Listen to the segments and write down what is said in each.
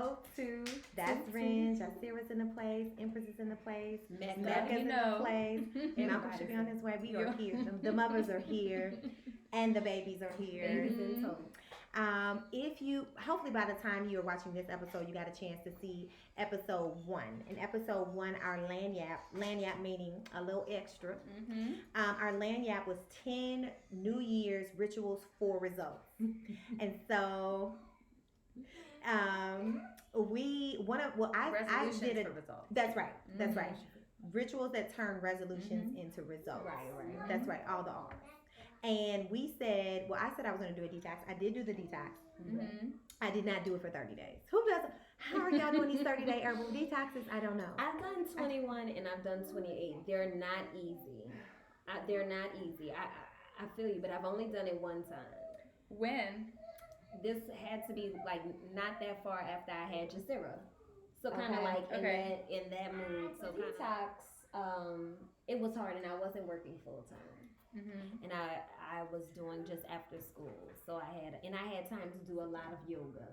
Hello to that's Ren, Jasira's in the place, Empress is in the place, Mecca's in the place, Malcolm should be on his way. We are here. The mothers are here, and the babies are here. Babies in tow. If you, hopefully by the time you are watching this episode, you got a chance to see episode 1. In episode 1, our lanyap meaning a little extra. Our lanyap was 10 New Year's rituals for results, and so I did it. That's right. That's right. Rituals that turn resolutions into results. Right. That's right. All the R's. And we said, I said I was going to do a detox. I did do the detox. I did not do it for 30 days. Who does? How are y'all doing these 30-day herbal detoxes? I don't know. I've done 21 and I've done 28. They're not easy. I feel you, but I've only done it one time. When? This had to be like not that far after I had Jasira. So kind of like in that mood. So detox, it was hard and I wasn't working full time. And I was doing just after school, so I had time to do a lot of yoga.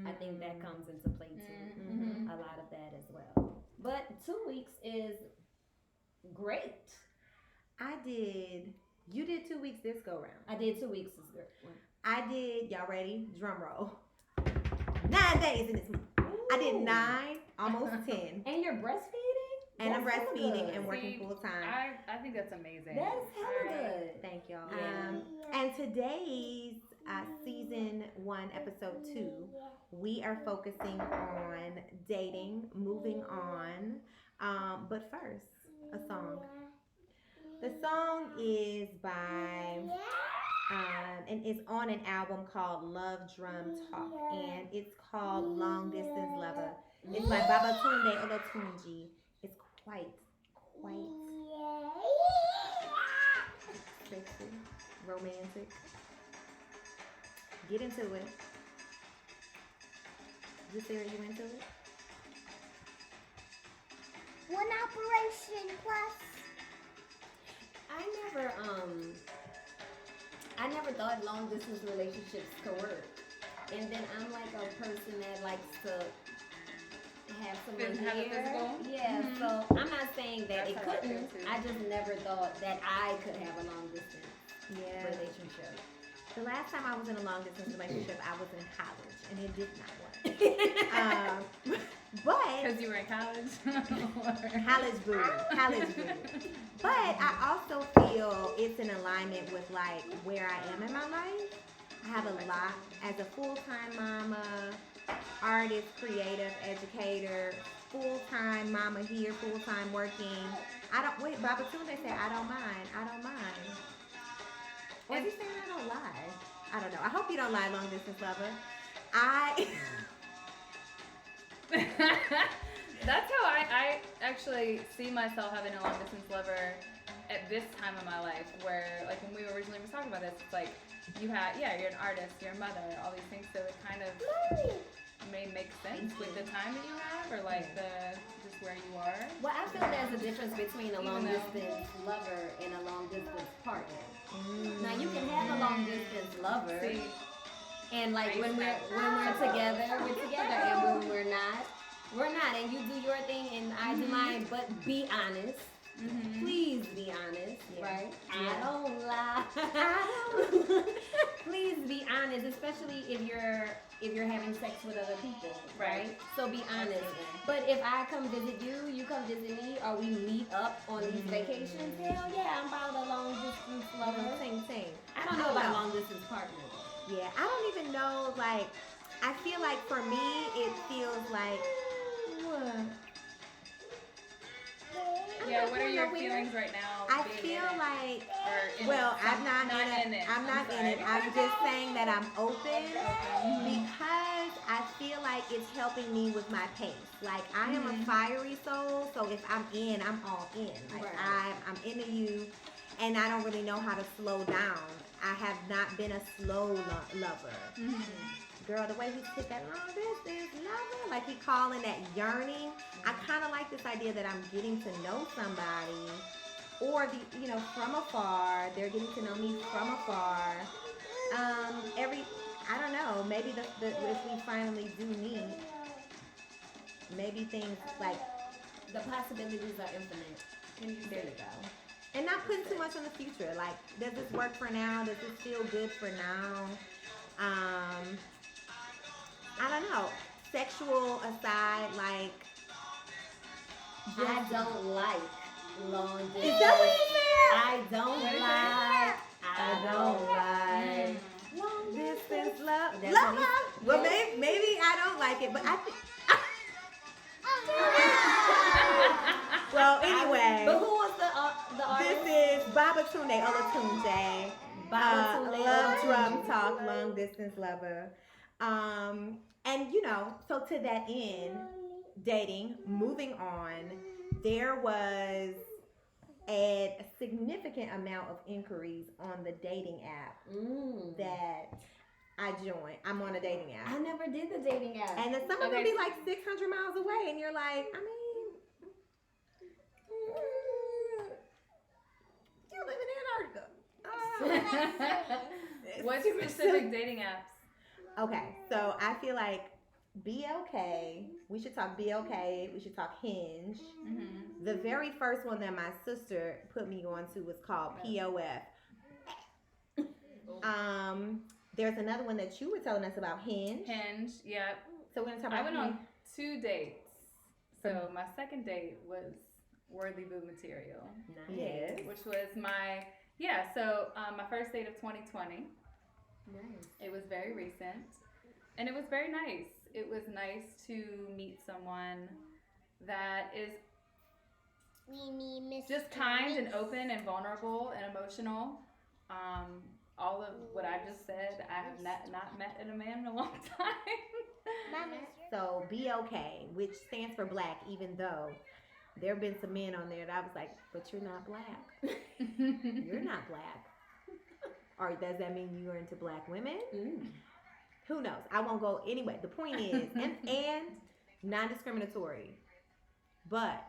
I think that comes into play too. A lot of that as well. But 2 weeks is great. You did 2 weeks this go round. I did 2 weeks this go. I did, y'all ready? Drum roll. 9 days in this month. I did 9, almost 10. And you're breastfeeding? And I'm breastfeeding and working full time. I think that's amazing. That's hella good. Thank y'all. And today's season 1, episode 2, we are focusing on dating, moving on. But first, a song. The song is by, and it's on an album called Love Drum Talk, and it's called Long Distance Lover. It's by Babatunde Olatunji. It's quite sexy, romantic. Get into it. Sarah, you into it? One Operation Plus. I never thought long distance relationships could work. And then I'm like a person that likes to have someone here. Yeah, so I'm not saying that it couldn't. I just never thought that I could have a long distance relationship. The last time I was in a long distance relationship, I was in college, and it did not work. But because you were in college, college boo. But I also feel it's in alignment with like where I am in my life. I have a lot as a full-time mama, artist, creative, educator, full-time mama here, full-time working. Babatunde said I don't mind. Or is he saying I don't lie? I don't know. I hope you don't lie, long distance lover. That's how I actually see myself having a long distance lover at this time of my life, where like when we originally were talking about this, it's like you're an artist, you're a mother, all these things, so it kind of may make sense with the time that you have, or like just where you are. Well, I feel there's a difference between a long distance lover and a long distance partner. Now you can have a long distance lover, and like when we're together, and when we're not, and you do your thing and I do mine. But be honest. Please be honest, right? I don't lie. Please be honest, especially if you're having sex with other people, right? So be honest. But if I come visit you, you come visit me, or we meet up on these vacations, hell yeah, I'm about a long distance lover. Same. I don't know about long distance partner. Yeah, I don't even know. Like, I feel like for me, it feels like. What are your feelings right now? I feel like, I'm not in it. I'm just saying that I'm open because I feel like it's helping me with my pace. Like, I am a fiery soul, so if I'm in, I'm all in. Like, I'm into you, and I don't really know how to slow down. I have not been a slow lover. Girl, the way he said that long distance lover, like he calling that yearning. I kind of like this idea that I'm getting to know somebody, or from afar. They're getting to know me from afar. I don't know. Maybe if we finally do meet, maybe things like the possibilities are infinite. There you go. And not putting too much on the future. Like, does this work for now? Does this feel good for now? I don't know. Sexual aside, like, I don't like long distance. Is that what you said? I don't like long distance love. That's Love. what Well, maybe I don't like it, but I think. Well, anyway. But who was the artist? This is Babatunde Olatunde. Babatunde Love Olatunde. Drum Talk, long distance lover. And so to that end, dating, moving on, there was a significant amount of inquiries on the dating app that I joined. I'm on a dating app. I never did the dating app. And then some of them be like 600 miles away, and you're like, I mean, you live in Antarctica. What specific dating apps? Okay, so I feel like BLK, we should talk BLK, we should talk Hinge. Mm-hmm. The very first one that my sister put me on to was called POF. There's another one that you were telling us about, Hinge. Hinge, yep. So we're going to talk about I went Hinge. on 2 dates. So my second date was Worthy Boo Material. Nice. Yes. Which was my first date of 2020. Nice. It was very recent. And it was very nice. It was nice to meet someone that is just kind and open and vulnerable and emotional. All of what I just said, I have not met in a man in a long time. So BLK, which stands for black, even though there have been some men on there that I was like, but you're not black. You're not black. Or does that mean you're into black women? Who knows? I won't go anyway. The point is, and non-discriminatory. But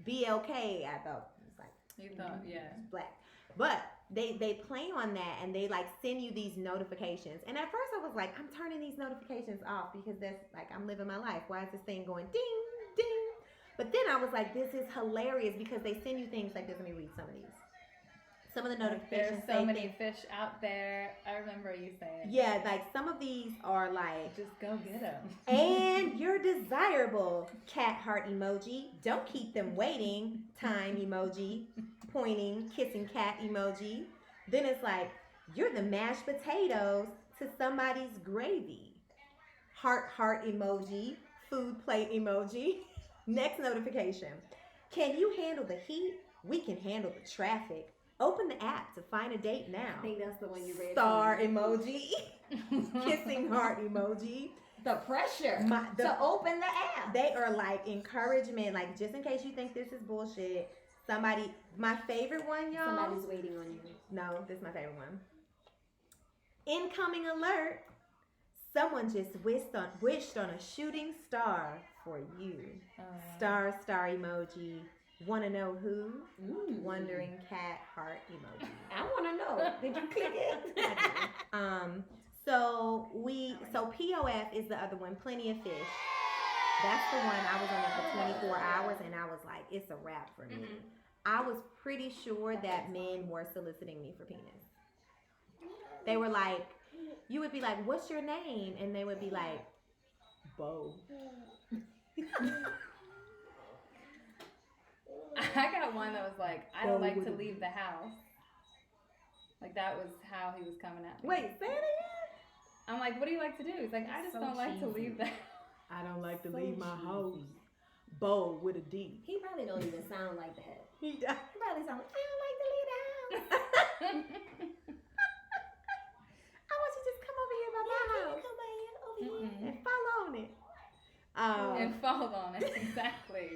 BLK, I thought was like, You thought, yeah. black. But they play on that and they like send you these notifications. And at first I was like, I'm turning these notifications off because that's like, I'm living my life. Why is this thing going ding, ding? But then I was like, this is hilarious because they send you things like this. Let me read some of these. Some of the notifications. There's so many fish out there. I remember you saying. Yeah, like some of these are like, just go get them. and you're desirable, cat heart emoji. Don't keep them waiting, time emoji, pointing, kissing cat emoji. Then it's like, you're the mashed potatoes to somebody's gravy. Heart emoji, food plate emoji. Next notification. Can you handle the heat? We can handle the traffic. Open the app to find a date now. I think that's the one you read. Star emoji. Kissing heart emoji. The pressure to open the app. They are like encouragement, like just in case you think this is bullshit. Somebody, my favorite one, y'all. Somebody's waiting on you. No, this is my favorite one. Incoming alert. Someone just wished on a shooting star for you. Star emoji. Want to know who? Wondering cat heart emoji. I want to know. Did you click it? So POF is the other one. Plenty of Fish. That's the one I was on it for 24 hours, and I was like, it's a wrap for me. I was pretty sure that men were soliciting me for penis. They were like, you would be like, what's your name? And they would be like, Bo. I got one that was like, I don't like to leave the house. Like that was how he was coming at me. Wait, say it again. I'm like, what do you like to do? He's like, I just don't like to leave the house. I don't like to leave my house. Bo with a D. He probably don't even sound like that. He does. He probably sounds like, I don't like to leave the house. I want you to just come over here by my house. Come over here. And fall on it. And fall on it. Exactly.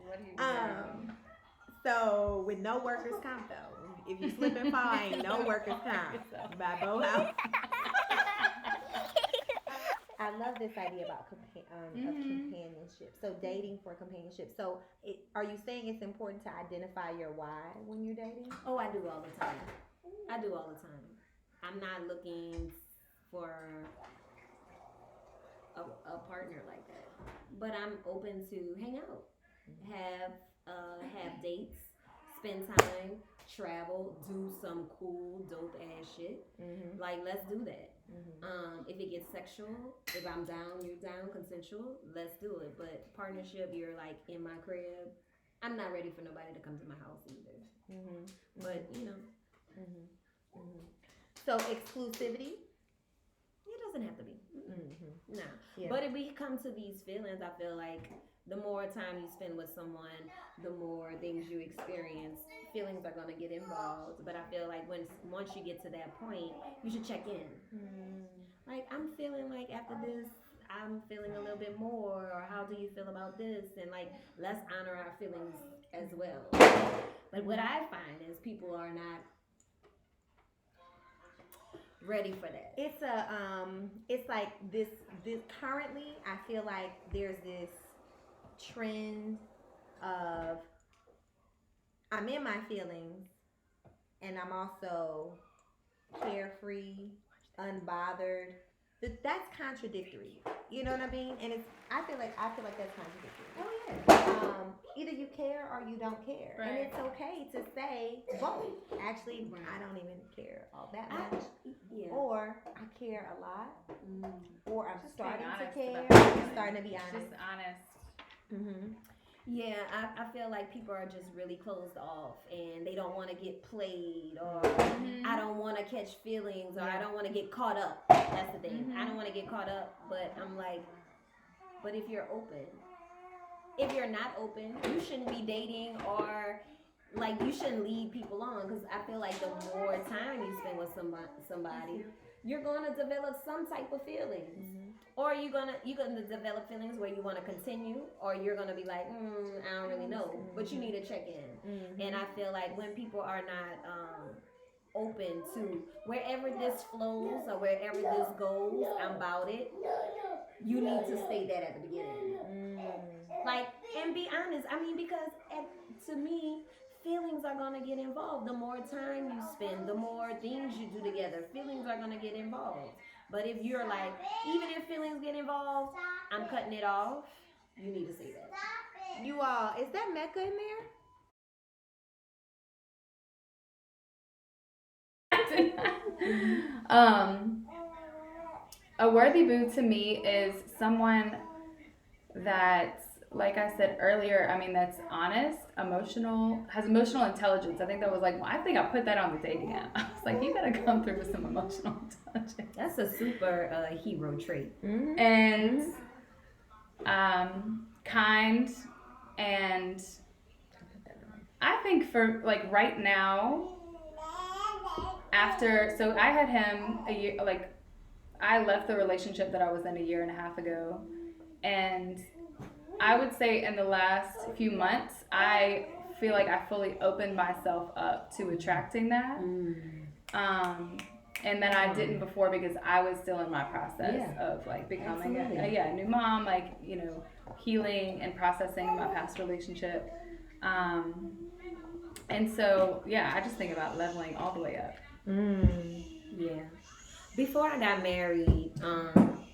What he doing? So with no workers comp though, if you slip and fall, ain't no workers comp by Bo House. I love this idea about of companionship. So dating for companionship. So are you saying it's important to identify your why when you're dating? Oh, I do all the time. I'm not looking for a partner like that. but I'm open to hang out, have dates, spend time, travel, do some cool, dope ass shit. Like, let's do that. If it gets sexual, if I'm down, you're down, consensual, let's do it. But partnership, you're like in my crib. I'm not ready for nobody to come to my house either. But you know. So exclusivity? It doesn't have to be. No. Yeah. But if we come to these feelings, I feel like the more time you spend with someone, the more things you experience, feelings are gonna get involved. But I feel like once you get to that point, you should check in. Like, I'm feeling like after this, I'm feeling a little bit more, or how do you feel about this? And like, let's honor our feelings as well. But what I find is people are not ready for that. It's like this currently I feel like there's this trend of I'm in my feelings and I'm also carefree, unbothered. That's contradictory. You know what I mean? And I feel like that's contradictory. Oh yeah. Either you care or you don't care. Right. And it's okay to say both. Actually, I don't even care all that much. Or I care a lot. Or I'm Just starting being to honest care. about it. I'm starting to be honest. Just honest. Yeah, I feel like people are just really closed off and they don't want to get played, or I don't want to catch feelings, or I don't want to get caught up. That's the thing. I don't want to get caught up, but I'm like, but if you're open, if you're not open, you shouldn't be dating, or like you shouldn't lead people on, because I feel like the more time you spend with somebody, you're going to develop some type of feelings. Or you're gonna develop feelings where you want to continue, or you're gonna be like, I don't really know, but you need to check in. And I feel like when people are not open to wherever this flows or wherever this goes, I'm about it. You need to state that at the beginning, like, and be honest. I mean, because to me, feelings are gonna get involved. The more time you spend, the more things you do together, feelings are gonna get involved. But if you're like, even if feelings get involved, I'm cutting it off, you need to say that. You all, is that Mecca in there? A worthy boo to me is someone that, like I said earlier, I mean, that's honest, emotional, has emotional intelligence. I think that was like, well, I think I put that on the dating app. I was like, you gotta come through with some emotional intelligence. That's a super hero trait. And kind, and I think for like right now, so I had him a year, like I left the relationship that I was in 1.5 years ago, and I would say in the last few months, I feel like I fully opened myself up to attracting that. And then I didn't before because I was still in my process of like becoming a new mom, like, you know, healing and processing my past relationship. And so, yeah, I just think about leveling all the way up. Yeah. Before I got married,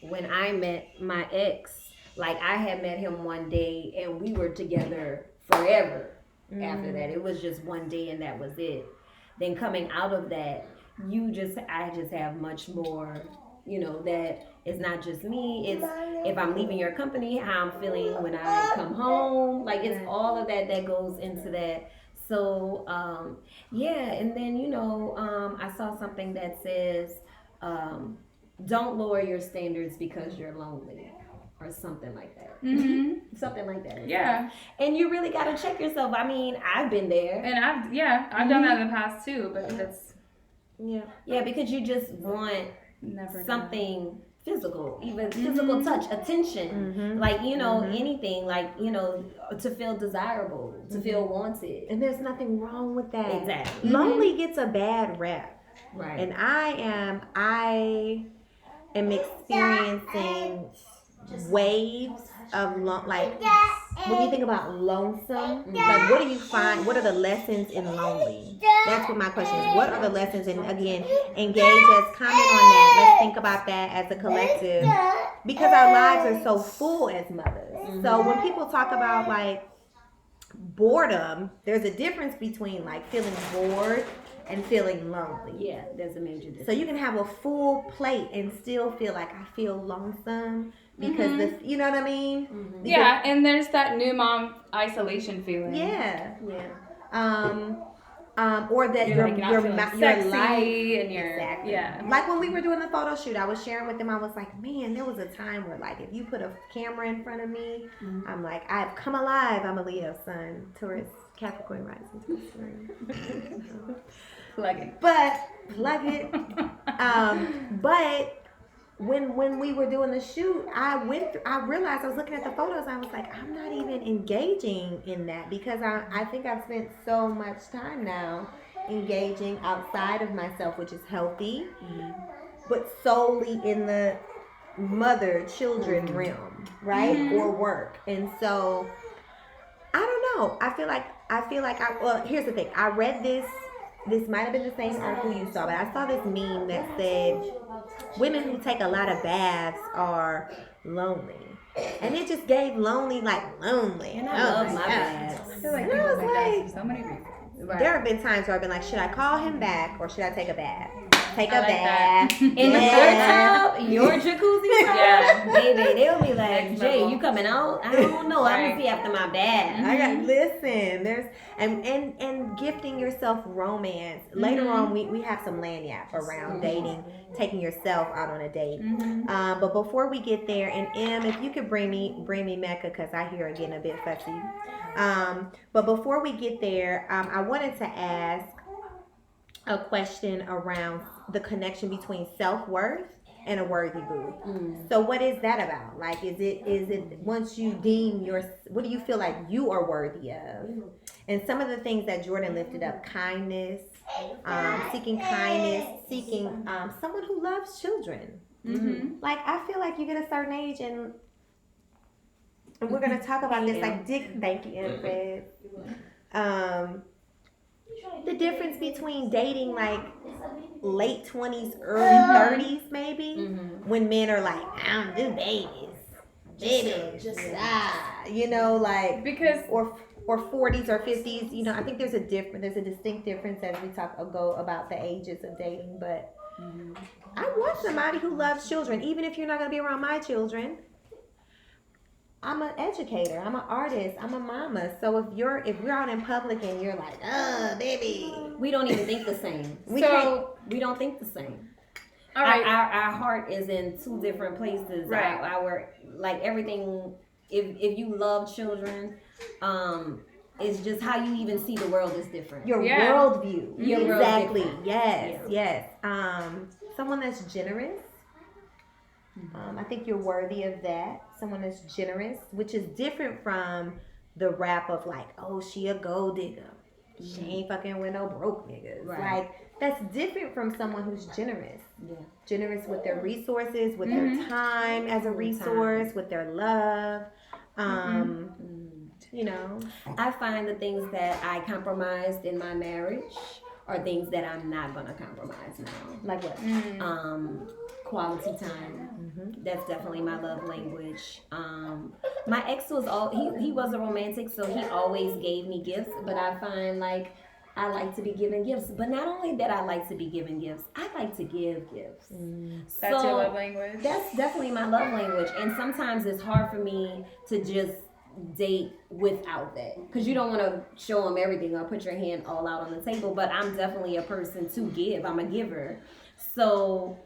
when I met my ex, like I had met him one day and we were together forever after that. It was just one day and that was it. Then coming out of that, I just have much more, you know, that it's not just me. It's if I'm leaving your company, how I'm feeling when I come home. Like, it's all of that goes into that. So, and then, you know, I saw something that says, don't lower your standards because you're lonely, or something like that. Something like that. Yeah. And you really got to check yourself. I mean, I've been there. And I've done that in the past too, but that's... Yeah, because you just want something physical, even physical touch, attention, like, you know, anything, like, you know, to feel desirable, to feel wanted. And there's nothing wrong with that. Exactly. Lonely gets a bad rep. Right. And I am experiencing waves of like when you think about lonesome, like what do you find? What are the lessons in lonely? That's what my question is. What are the lessons? And again, engage us, comment on that. Let's think about that as a collective. because our lives are so full as mothers. So when people talk about like boredom, there's a difference between like feeling bored and feeling lonely. Yeah, there's a major difference. So you can have a full plate and still feel like I feel lonesome because you know what I mean? Yeah, and there's that new mom isolation feeling. Yeah. Or that your life and exactly. Like when we were doing the photo shoot, I was sharing with them. I was like, man, there was a time where like if you put a camera in front of me, I'm like, I've come alive. I'm a Leo sun, Taurus, Capricorn rising, Taurus. Plug it. But when we were doing the shoot, I realized I was looking at the photos. I was like, I'm not even engaging in that because I think I've spent so much time now engaging outside of myself, which is healthy, but solely in the mother-children realm, right? Or work. And so I don't know. I feel like well, here's the thing. I read this might have been the same article you saw, but I saw this meme that said women who take a lot of baths are lonely. And it just gave lonely. And I love my baths. I feel like people take baths for so many reasons. Right. There have been times where I've been like, should I call him back or should I take a bath? Take a bath. In the bathtub, your jacuzzi. Yeah. Baby, they'll be like, Jay, you coming out? I don't know. I'm gonna see after my bath. I got there's and gifting yourself romance. Later on we have some lanyard around dating, taking yourself out on a date. But before we get there, and if you could bring me Mecca, because I hear her getting a bit fussy. But before we get there, I wanted to ask a question around the connection between self-worth and a worthy boo. So what is that about? Like, is it once you deem what do you feel like you are worthy of? And some of the things that Jordan lifted up, kindness, seeking someone who loves children. Like, I feel like you get a certain age and we're going to talk about this, like, thank you, Empress. The difference between dating, like, late 20s, early 30s, maybe, when men are like, I don't do babies, you know, like, because, or 40s or 50s, you know, I think there's a distinct difference as we go about the ages of dating, but I want somebody who loves children, even if you're not going to be around my children. I'm an educator. I'm an artist. I'm a mama. So if we're out in public and you're like, baby, we don't even think the same. We don't think the same. All right. Our heart is in two different places. Right. Our like everything. If you love children, it's just how you even see the world is different. Your worldview. Exactly. Yes. Yes. Someone that's generous. I think you're worthy of that. Someone that's generous, which is different from the rap of like, oh, she a gold digger. She ain't fucking with no broke niggas. Right. Like, that's different from someone who's generous. Yeah. Generous with their resources, with their time as a resource, with their love. You know. I find the things that I compromised in my marriage are things that I'm not gonna compromise now. Like what? Quality time. That's definitely my love language. My ex was he was a romantic, so he always gave me gifts, but I find like I like to be given gifts. But not only that I like to be given gifts, I like to give gifts. That's your love language? That's definitely my love language. And sometimes it's hard for me to just date without that, because you don't want to show them everything or put your hand all out on the table, but I'm definitely a person to give. I'm a giver. So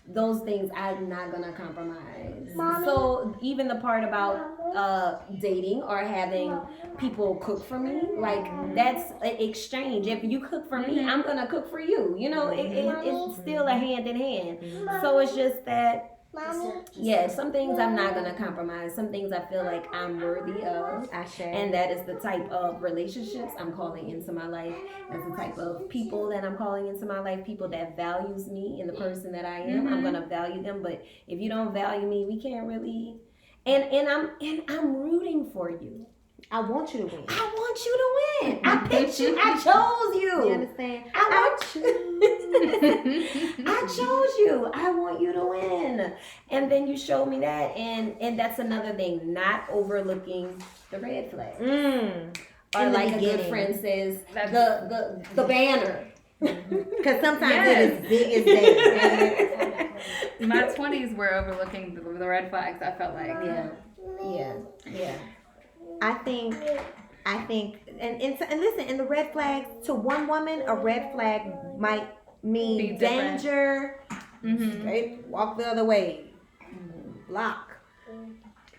those things I'm not gonna compromise. Mommy. So even the part about dating or having people cook for me, like that's an exchange. If you cook for me, I'm gonna cook for you. You know, it's still a hand in hand. So it's just that. Mommy. Yeah, some things I'm not gonna compromise. Some things I feel like I'm worthy of, and that is the type of relationships I'm calling into my life. That's the type of people that I'm calling into my life. People that values me and the person that I am. I'm gonna value them. But if you don't value me, we can't really. And I'm rooting for you. I want you to win. I want you to win. I picked you. I chose you. You understand? I want you. I chose you. I want you to win. And then you showed me that, and that's another thing, not overlooking the red flag. Or like a good friend says, the banner. Because sometimes it is big as day. My 20s were overlooking the red flags. I felt like. Yeah. I think, and listen, in the red flags, to one woman, a red flag might mean danger. Straight, walk the other way, block.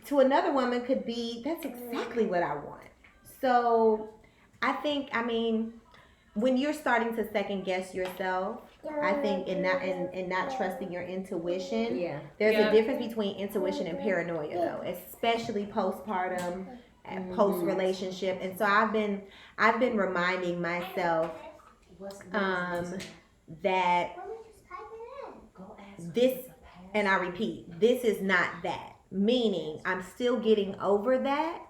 To another woman, could be that's exactly what I want. So, I mean, when you're starting to second guess yourself, I think in not trusting your intuition, there's a difference between intuition and paranoia, though, especially postpartum and post relationship. And so I've been reminding myself that this, and I repeat, this is not that. Meaning, I'm still getting over that.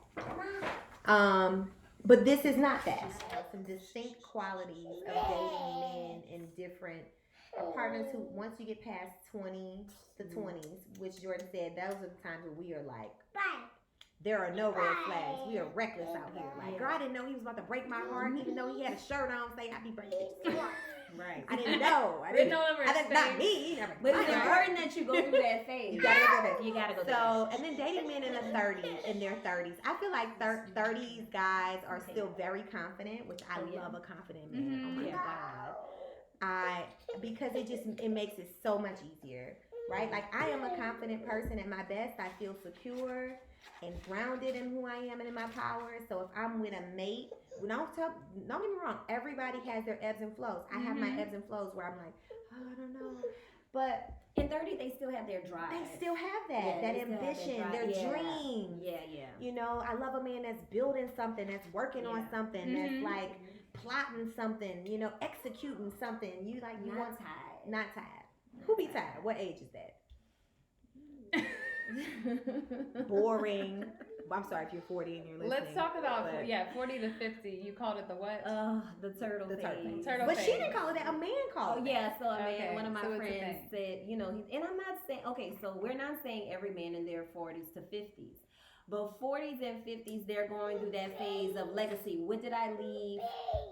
But this is not that. Some distinct qualities of dating men in different partners who, once you get past 20 to 20s, which Jordan said, those are the times where we are like, there are no red flags. We are reckless out here. Like, girl, I didn't know he was about to break my heart, even though he had a shirt on saying happy birthday. Right. I didn't know. I didn't not me. But it's important that you go through that phase. You gotta go through that. And then dating men in their 30s. I feel like 30s guys are still very confident, which I love a confident man. Oh my God. Because it makes it so much easier. Right? Like, I am a confident person at my best. I feel secure and grounded in who I am and in my power. So if I'm with a mate, don't get me wrong, everybody has their ebbs and flows. I have my ebbs and flows where I'm like, I don't know. But in 30, they still have their drive. They still have that ambition, their dreams. Yeah. You know, I love a man that's building something, that's working on something, that's like plotting something, you know, executing something. Not tired. Who be tired? What age is that? Boring. I'm sorry if you're 40 and you're listening. Let's talk about 40 to 50. You called it the what? The turtle phase. But she didn't call it that. A man called it. Oh yeah, so a man. Okay, one of my friends said, you know, and I'm not saying. Okay, so we're not saying every man in their 40s to 50s, but 40s and 50s, they're going through that phase of legacy. What did I leave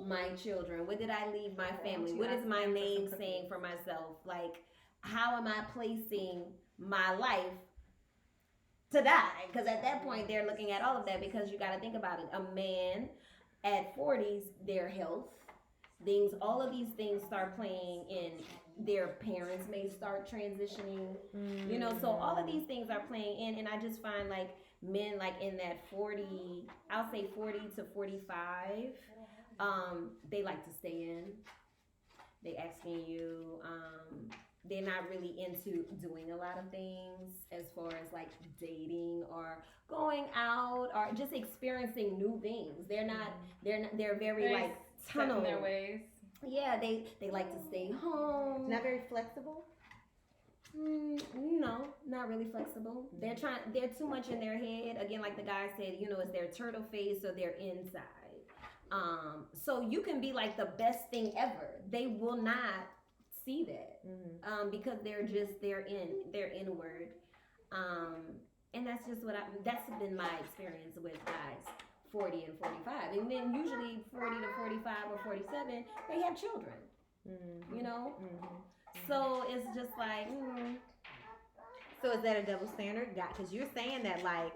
my children? What did I leave my family? What is my name saying for myself? Like, how am I placing my life to die? Because at that point they're looking at all of that, because you got to think about it. A man at 40s, their health, all of these things start playing in. Their parents may start transitioning, you know, so all of these things are playing in. And I just find like men like in that 40, I'll say 40 to 45, they like to stay in. They asking you, they're not really into doing a lot of things as far as like dating or going out or just experiencing new things. They're very like tunnel in their ways. Yeah, they like to stay home. Not very flexible? No, not really flexible. They're too much in their head. Again, like the guy said, you know, it's their turtle phase, so they're inside. So you can be like the best thing ever. They will not see that because they're inward, and that's just that's been my experience with guys 40 and 45, and then usually 40 to 45 or 47 they have children, you know. So it's just like so is that a double standard? Because you're saying that like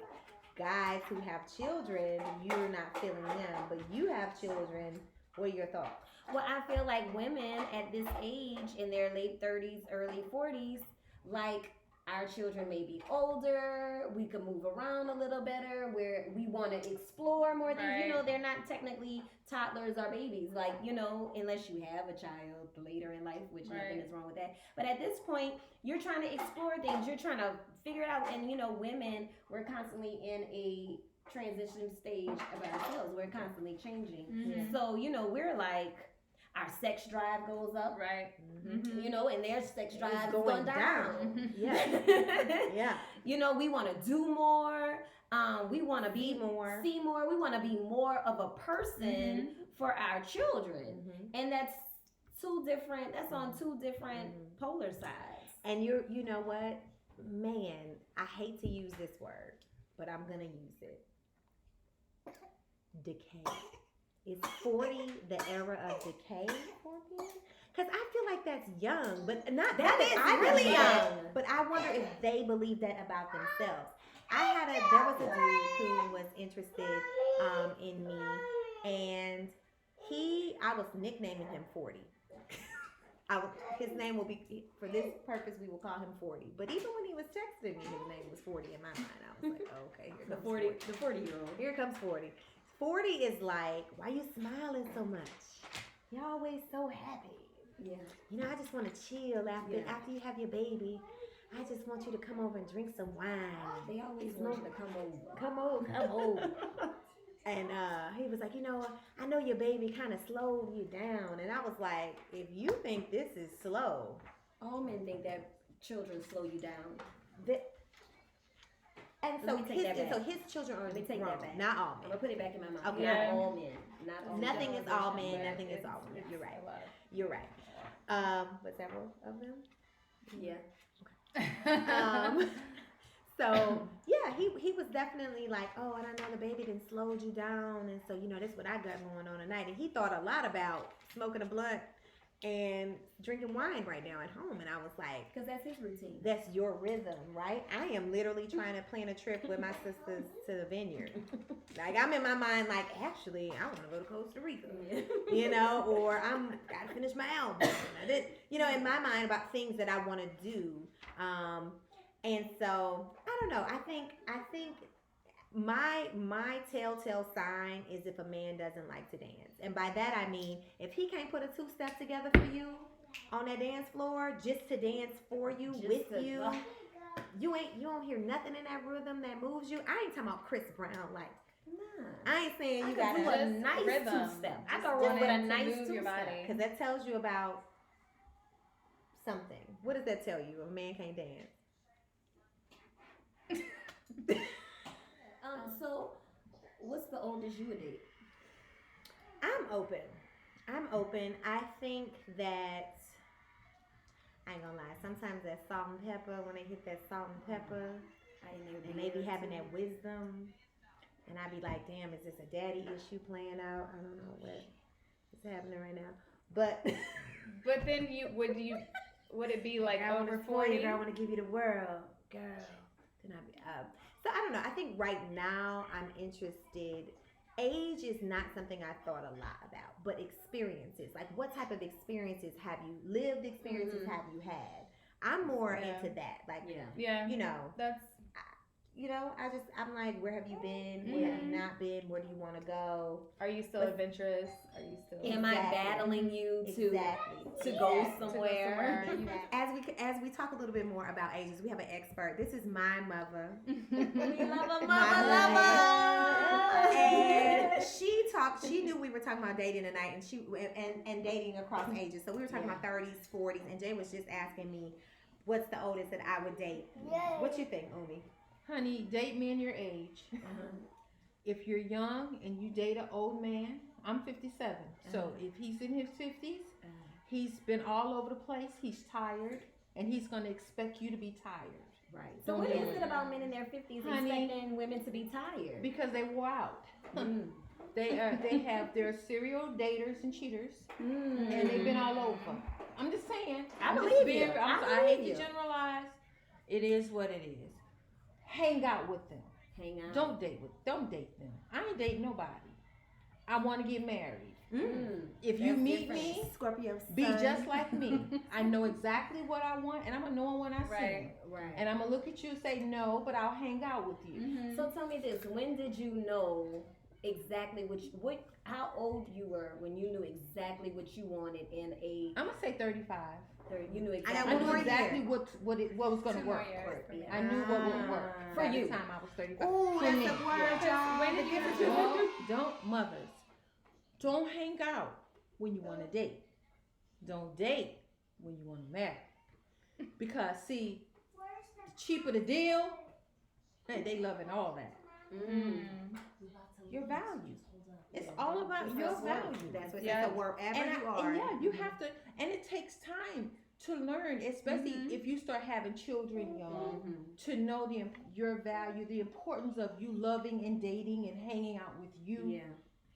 guys who have children, you're not feeling them, but you have children. What are your thoughts? Well, I feel like women at this age, in their late 30s, early 40s, like our children may be older, we can move around a little better, where we want to explore more things. Right. You know, they're not technically toddlers or babies, like, you know, unless you have a child later in life, which nothing is wrong with that. But at this point, you're trying to explore things, you're trying to figure it out. And, you know, women, we're constantly in a transition stage of ourselves. We're constantly changing. So, you know, we're like, our sex drive goes up, right? You know, and their sex drive is going down. Yeah. You know, we want to do more. We want to be more. See more. We want to be more of a person for our children, and that's on two different polar sides. And you know what, man? I hate to use this word, but I'm gonna use it. Decay. Is 40 the era of decay for me? Because I feel like that's young, but not that is really young. But I wonder if they believe that about themselves. There was a dude who was interested in me, and I was nicknaming him 40. His name will be, for this purpose, we will call him 40. But even when he was texting me, his name was 40 in my mind. I was like, oh, okay, here comes 40. The 40-year-old. Here comes 40. 40 is like, why you smiling so much? You're always so happy. Yeah. You know, I just want to chill after you have your baby. I just want you to come over and drink some wine. They always want you to come over. Come over. And he was like, you know, I know your baby kind of slowed you down. And I was like, if you think this is slow. All men think that children slow you down. His children are grown, not all men. I'm going to put it back in my mouth. Okay. Not all men. Nothing is all men. Nothing is all women. You're right. But several of them? Yeah. So yeah, he was definitely like, oh, and I know the baby done slowed you down, and so, you know, that's what I got going on tonight. And he thought a lot about smoking a blunt and drinking wine right now at home. And I was like, because that's his routine. That's your rhythm, right? I am literally trying to plan a trip with my sisters to the vineyard. Like, I'm in my mind like, actually, I want to go to Costa Rica, you know, or got to finish my album. You know, in my mind about things that I want to do. And so, I don't know. I think my telltale sign is if a man doesn't like to dance. And by that I mean, if he can't put a two-step together for you on that dance floor just to dance for you, you don't hear nothing in that rhythm that moves you. I ain't talking about Chris Brown, like, nah. I ain't saying you gotta do a nice rhythm. two-step. I can run with a nice two-step. Because that tells you about something. What does that tell you? If a man can't dance. So, what's the oldest you would date? I'm open. I think that, I ain't gonna lie, sometimes that salt and pepper, when they hit that salt and pepper, and they be having that wisdom, and I be like, damn, is this a daddy issue playing out? I don't know what is happening right now. But then would it be like over 40? Girl, I want to give you the world, girl. Then I'd be up. So I don't know. I think right now I'm interested. Age is not something I thought a lot about, but experiences. Like, what type of experiences have you lived? Experiences have you had? I'm more into that. Like, you know, that's. You know, I'm like, where have you been? Where have you not been? Where do you want to go? Are you still adventurous? Are you still? Am I battling you to go somewhere? As we talk a little bit more about ages, we have an expert. This is my mother. We love a mother. And she knew we were talking about dating tonight, and dating across ages. So we were talking about 30s, 40s, and Jay was just asking me, what's the oldest that I would date? What you think, Umi? Honey, date men your age. If you're young and you date an old man, I'm 57. So if he's in his 50s, he's been all over the place, he's tired, and he's going to expect you to be tired. Right. So what is it about men in their 50s expecting women to be tired? Because they wore out. They have their serial daters and cheaters, and they've been all over. I'm just saying. I believe you. I hate to generalize. It is what it is. Hang out with them. Hang out. Don't date them. I ain't dating nobody. I want to get married. If you meet me, Scorpio sun. Be just like me. I know exactly what I want, and I'm gonna know when I see it. Right. And I'm gonna look at you and say no, but I'll hang out with you. So tell me this: when did you know exactly how old you were when you knew exactly what you wanted in a? I'm gonna say 35. You knew exactly. I knew exactly what was going to work. I knew what would work for you. By the time I was 35. Oh, that's the word, y'all. When did you Don't hang out when you want to date. Don't date when you want to marry. Because see, the cheaper the deal, they loving all that. Your value. It's all about your value. That's what it's wherever you are. And yeah, you have to, and it takes time to learn, especially if you start having children young, to know your value, the importance of you loving and dating and hanging out with you. Yeah.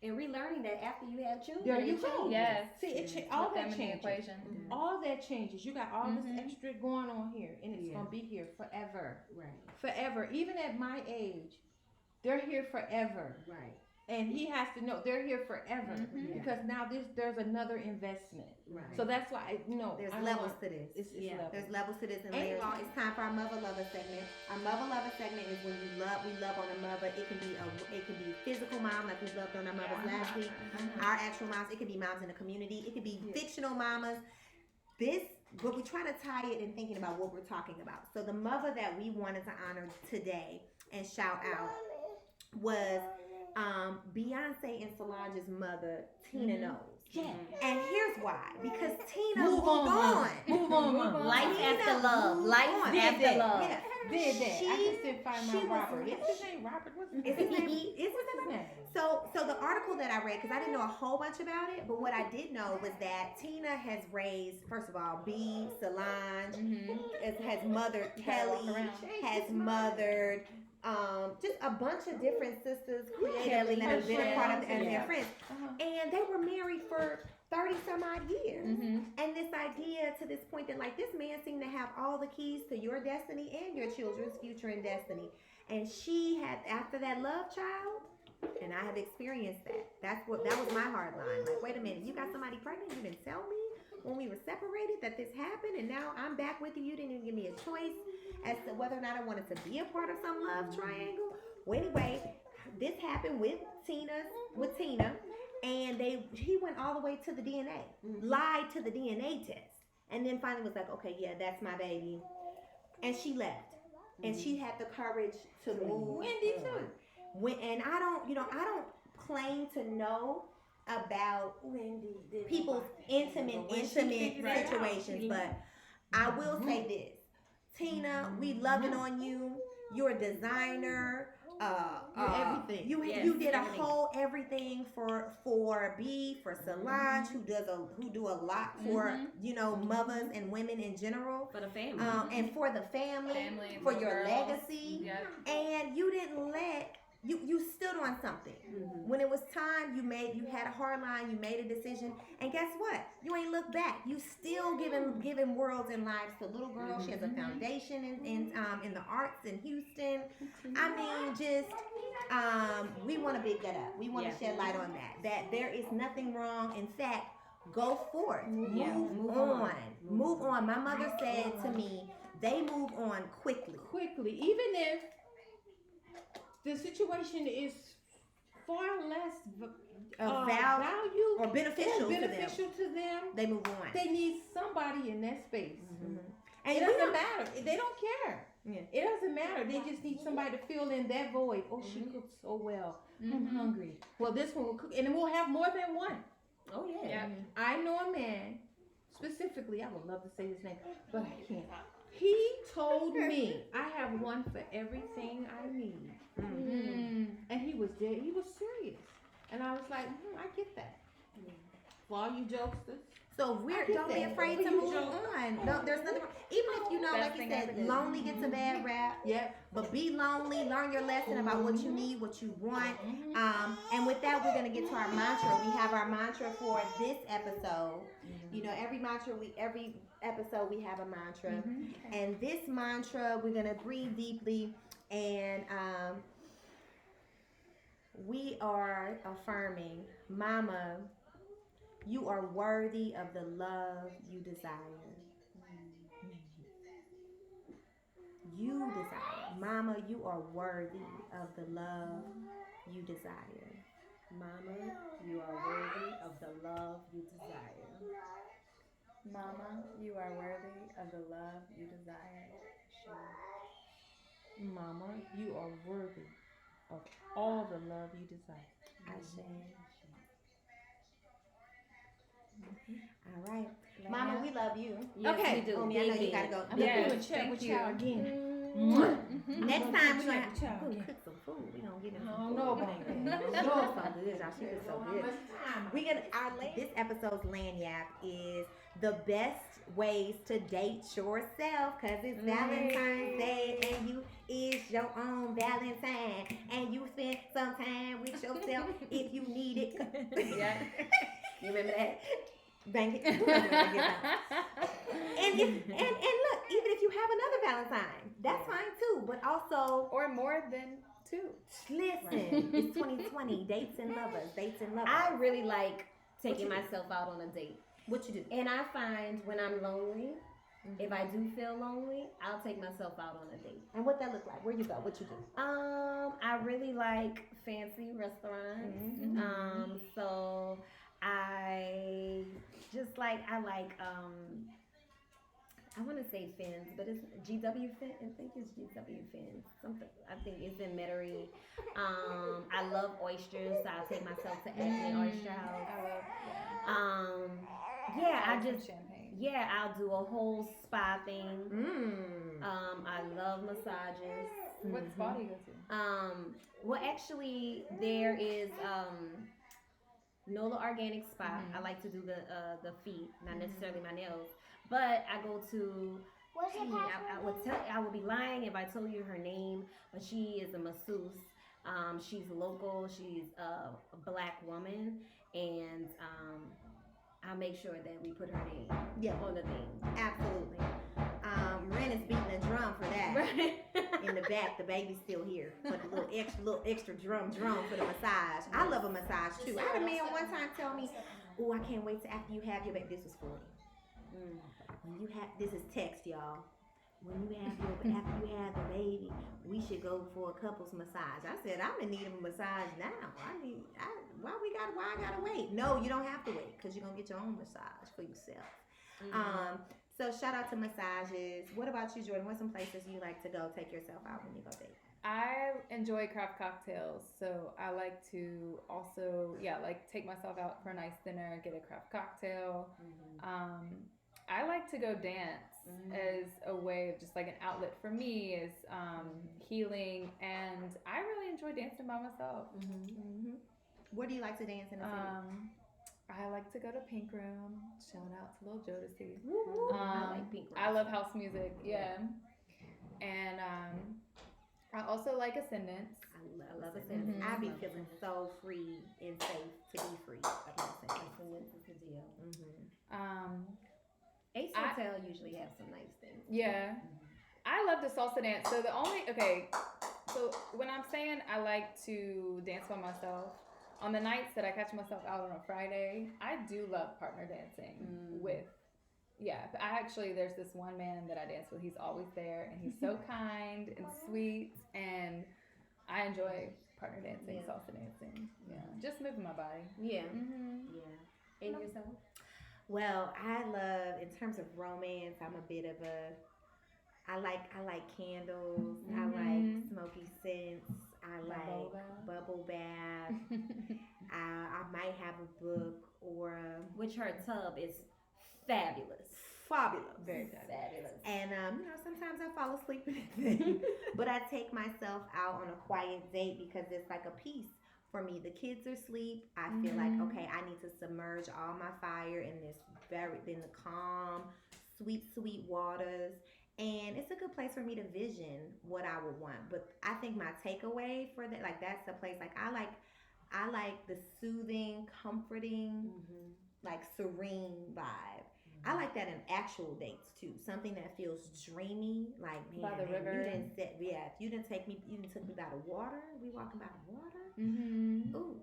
And relearning that after you have children. There you go. Yes. See, all that changes. All that changes. You got all this extra going on here, and it's gonna be here forever. Right. Forever. Even at my age, they're here forever. Right. And he has to know they're here forever because now there's another investment. Right. So that's why there's levels to this. It's levels. There's levels to this and layers. It's time for our mother lover segment. Our mother lover segment is when we love on a mother. It can be physical mom like we loved on our mothers last week. Our actual moms. It could be moms in the community. It could be fictional mamas. But we try to tie it in thinking about what we're talking about. So the mother that we wanted to honor today and shout out was Beyonce and Solange's mother, Tina Knowles. Yeah. And here's why. Because Tina moved on. Move on. Life Tina after love. Life after love. Yeah. Did that. I just didn't find my Robert. Is his name Robert? What's his name? Is his name? So the article that I read, because I didn't know a whole bunch about it, but what I did know was that Tina has raised, first of all, B, Solange, has mothered Kelly, has mothered just a bunch of different sisters creatively that have been a part of and their friends. And they were married for 30 some odd years. And this idea to this point that like this man seemed to have all the keys to your destiny and your children's future and destiny. And she had, after that love child, and I have experienced that. That was my hard line. Like, wait a minute, you got somebody pregnant? You didn't tell me when we were separated that this happened, and now I'm back with you. You didn't even give me a choice as to whether or not I wanted to be a part of some love triangle. Well, anyway, this happened with Tina, and he went all the way to the DNA, lied to the DNA test, and then finally was like, okay, yeah, that's my baby, and she left, and she had the courage to move. Wendy too. And I don't claim to know about people's intimate situations, but I will say this. Tina, we loving on you. You're a designer. You're everything. You did a whole everything for B, for Solange, who do a lot for mothers and women in general. For the family. And for the family for your legacy. Yep. And you didn't let you stood on something. When it was time, you had a hard line, you made a decision, and guess what? You ain't looked back. You still giving worlds and lives to little girls. She has a foundation in the arts in Houston. I mean, just we want to big that up. We want to shed light on that there is nothing wrong. In fact, go forth. Move on. My mother said to me, they move on quickly, even if the situation is far less value or beneficial to them. They move on. They need somebody in that space. And it And doesn't matter. They don't care. Yeah. It doesn't matter. They just need somebody to fill in that void. Oh, she cooks so well. I'm hungry. Well, this one will cook. And we'll have more than one. Oh, yeah. I know a man, specifically, I would love to say his name, but I can't. He told me, I have one for everything I need. And he was dead. He was serious. And I was like, I get that. For all you jokesters. So don't be afraid to move on. No, there's nothing wrong. Even if you know, like you said, lonely gets a bad rap. Yeah. But be lonely. Learn your lesson about what you need, what you want. And with that, we're gonna get to our mantra. We have our mantra for this episode. You know, every episode we have a mantra. And this mantra, we're gonna breathe deeply, and we are affirming, Mama, you are worthy of the love you desire. You desire. Mama, you are worthy of the love you desire. Mama, you are worthy of the love you desire. Mama, you are worthy of the love you desire. Mama, you are worthy of all the love you desire. Ashe. All right. Mama, we love you. Yes, Okay. we do. I know you gotta go. I'm going to check with y'all again. Next time we're gonna cook some food. We're gonna get in some food. She cooks so good, y'all. She cooks so good. This episode's Lanyap is the best ways to date yourself, cause it's Valentine's Day and you is your own Valentine, and you spend some time with yourself if you need it. Yeah. You remember that? Bang it. And look, even if you have another Valentine, that's fine too. But also, or more than 2. Listen, it's 2020. Dates and lovers. I really like taking myself out on a date. What you do? And I find when I'm lonely, if I do feel lonely, I'll take myself out on a date. And what that look like? Where you go? What you do? I really like fancy restaurants. So I just like I want to say Fins, but it's GW Fins. I think it's GW Fins. Something. I think it's in Metairie. I love oysters, so I'll take myself to Acme Oyster House. I love. Champagne. Yeah, I'll do a whole spa thing. I love massages. What spa do you go to? Well, actually, there is NOLA Organic Spa. I like to do the feet, not necessarily my nails, but I go to. I would be lying if I told you her name, but she is a masseuse. She's local. She's a Black woman, and I'll make sure that we put her name on the thing. Absolutely. Ren is beating the drum for that. Right. In the back, the baby's still here. But the little extra drum for the massage. I love a massage too. I had a man one time tell me, "Oh, I can't wait till after you have your baby." This was 40. When you have, this is text, y'all. When you have after you have the baby, we should go for a couples massage. I said, I'm in need of a massage now. Why I gotta wait? No, you don't have to wait, because you're gonna get your own massage for yourself. So shout out to massages. What about you, Jordan? What's some places you like to go take yourself out when you go date? I enjoy craft cocktails, so I like to also, take myself out for a nice dinner, get a craft cocktail. I like to go dance as a way of just like an outlet for me, is healing, and I really enjoy dancing by myself. Where do you like to dance in the city? I like to go to Pink Room. Shout out to Lil Jodeci. I like Pink Room. I love house music. Yeah. And I also like Ascendance. I love Ascendance. I be feeling so free and safe to be free. Ascendance is the deal. Ace Hotel usually have some nice things. Yeah. I love to salsa dance. So when I'm saying I like to dance by myself, on the nights that I catch myself out on a Friday, I do love partner dancing with. There's this one man that I dance with. He's always there, and he's so kind and sweet, and I enjoy partner dancing, salsa dancing. Yeah, just moving my body. Yeah. And yourself? Well, I love, in terms of romance, I'm a bit of I like candles. I like smoky scents. I like bubble bath. I might have a book or which her tub is fabulous. Very fabulous. And sometimes I fall asleep in it, but I take myself out on a quiet date because it's like a peace for me. The kids are asleep. I feel like, okay, I need to submerge all my fire in the calm, sweet waters. And it's a good place for me to vision what I would want. But I think my takeaway for that, like, that's the place, like, I like the soothing, comforting, like, serene vibe. I like that in actual dates too. Something that feels dreamy, like, man, by the river. You took me by the water. We walking by the water. Ooh.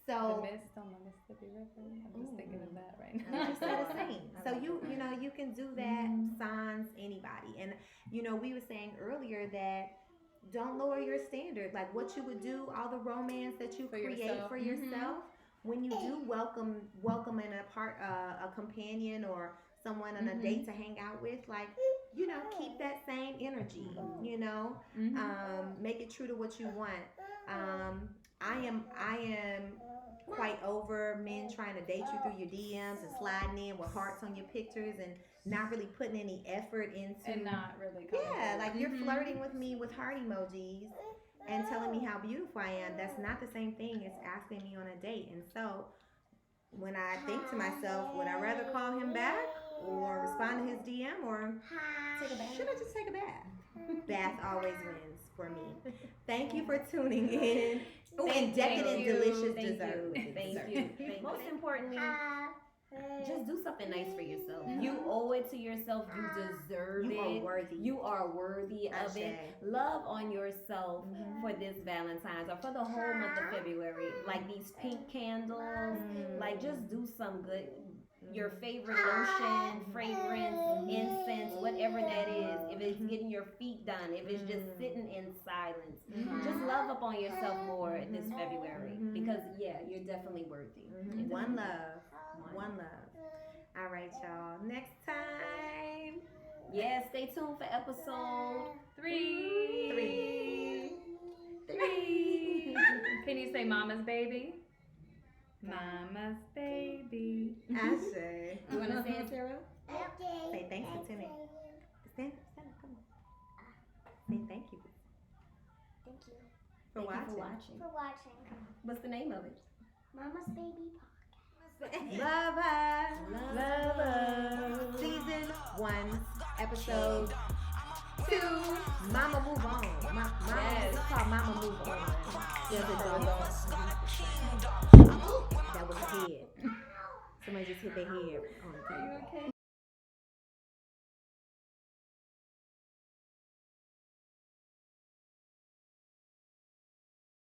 So the mist on the Mississippi River. I'm just thinking of that right now. I just said the same. So you can do that. Signs, anybody. And we were saying earlier that don't lower your standard. Like what you would do, all the romance that you create for yourself. When you do welcome in a companion or someone on a date to hang out with, like, keep that same energy. Make it true to what you want. I am quite over men trying to date you through your DMs and sliding in with hearts on your pictures and not really putting any effort into. And not really. Yeah, like you're flirting with me with heart emojis and telling me how beautiful I am. That's not the same thing as asking me on a date. And so when I think to myself, would I rather call him back or respond to his DM or should I just take a bath? Bath always wins for me. Thank you for tuning in. Oh, and decadent, delicious dessert. Thank you. Most importantly, just do something nice for yourself. You owe it to yourself. You deserve it. You are worthy. You are worthy of it. Love on yourself for this Valentine's or for the whole month of February. Like these pink candles. Like just do some good. Your favorite lotion, fragrance, incense, whatever that is. If it's getting your feet done, if it's just sitting in silence, just love up on yourself more this February because you're definitely worthy. One love. One love. All right, y'all. Next time. Yeah, stay tuned for episode 3. Can you say Mama's baby? Mama's baby. I say. You want to say it, Sarah? Okay. Say thanks for tuning. Stand up, come on. Say thank you. Thank you For watching. for watching. What's the name of it? Mama's Baby Podcast. LUVAS. Season 1, episode 2. Mama Move On. It's called Mama Move On. That was a head. Somebody just hit their head on the table. Okay.